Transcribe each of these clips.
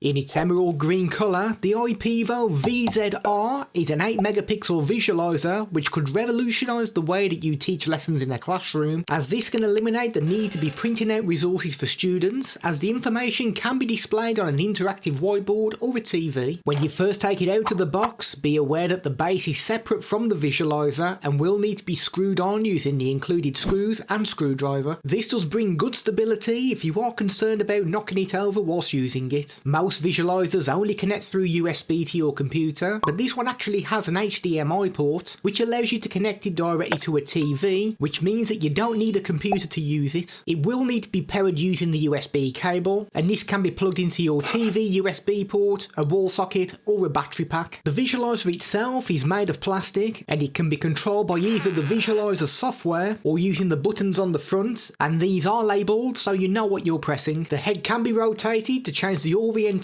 In its emerald green colour, the Ipevo VZ-R is an 8 megapixel visualiser which could revolutionise the way that you teach lessons in a classroom, as this can eliminate the need to be printing out resources for students, as the information can be displayed on an interactive whiteboard or a TV. When you first take it out of the box, be aware that the base is separate from the visualiser and will need to be screwed on using the included screws and screwdriver. This does bring good stability if you are concerned about knocking it over whilst using it. Most visualisers only connect through USB to your computer, but this one actually has an HDMI port which allows you to connect it directly to a TV, which means that you don't need a computer to use it. It will need to be powered using the USB cable, and this can be plugged into your TV USB port, a wall socket or a battery pack. The visualiser itself is made of plastic and it can be controlled by either the visualiser software or using the buttons on the front, and these are labelled so you know what you're pressing. The head can be rotated to change the orientation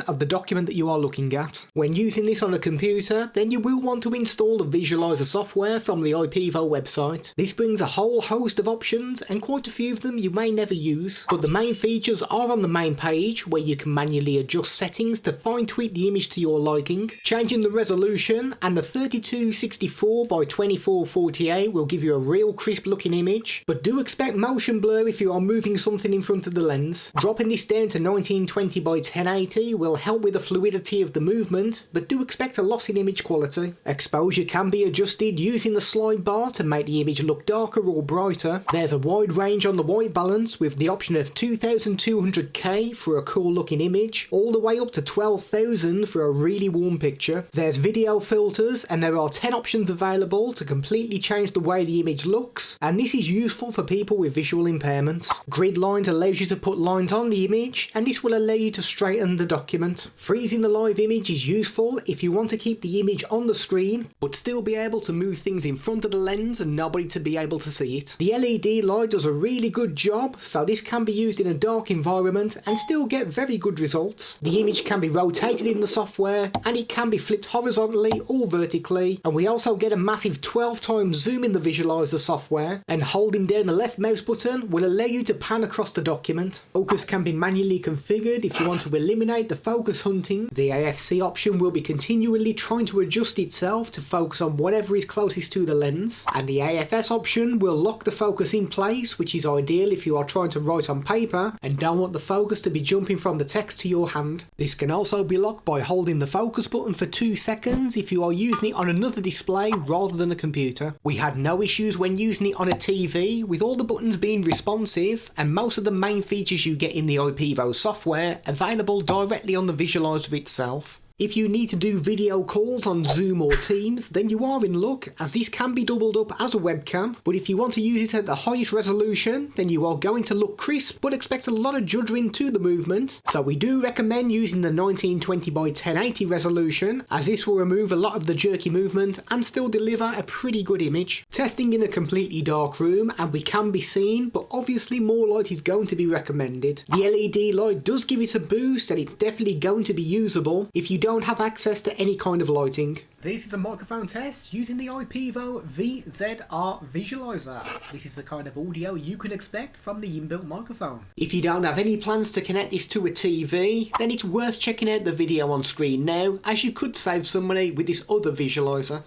of the document that you are looking at. When using this on a computer, then you will want to install the visualiser software from the Ipevo website. This brings a whole host of options and quite a few of them you may never use, but the main features are on the main page where you can manually adjust settings to fine tweak the image to your liking, changing the resolution, and the 3264 by 2448 will give you a real crisp looking image, but do expect motion blur if you are moving something in front of the lens. Dropping this down to 1920 by 1080 will help with the fluidity of the movement, but do expect a loss in image quality. Exposure can be adjusted using the slide bar to make the image look darker or brighter. There's a wide range on the white balance with the option of 2200K for a cool looking image, all the way up to 12,000 for a really warm picture. There's video filters and there are 10 options available to completely change the way the image looks, and this is useful for people with visual impairments. Grid lines allows you to put lines on the image, and this will allow you to straighten the document. Freezing the live image is useful if you want to keep the image on the screen but still be able to move things in front of the lens and nobody to be able to see it. The LED light does a really good job, so this can be used in a dark environment and still get very good results. The image can be rotated in the software and it can be flipped horizontally or vertically, and we also get a massive 12 times zoom in the visualiser software, and holding down the left mouse button will allow you to pan across the document. Focus can be manually configured if you want to eliminate the focus hunting. The AFC option will be continually trying to adjust itself to focus on whatever is closest to the lens, and the AFS option will lock the focus in place, which is ideal if you are trying to write on paper and don't want the focus to be jumping from the text to your hand. This can also be locked by holding the focus button for 2 seconds if you are using it on another display rather than a computer. We had no issues when using it on a TV, with all the buttons being responsive and most of the main features you get in the Ipevo software available directly on the visualiser itself. If you need to do video calls on Zoom or Teams, then you are in luck, as this can be doubled up as a webcam, but if you want to use it at the highest resolution, then you are going to look crisp but expect a lot of juddering to the movement, so we do recommend using the 1920 by 1080 resolution, as this will remove a lot of the jerky movement and still deliver a pretty good image. Testing in a completely dark room and we can be seen, but obviously more light is going to be recommended. The LED light does give it a boost and it's definitely going to be usable if you don't have access to any kind of lighting. This is a microphone test using the Ipevo VZ-R visualiser. This is the kind of audio you can expect from the inbuilt microphone. If you don't have any plans to connect this to a TV, then it's worth checking out the video on screen now, as you could save some money with this other visualiser.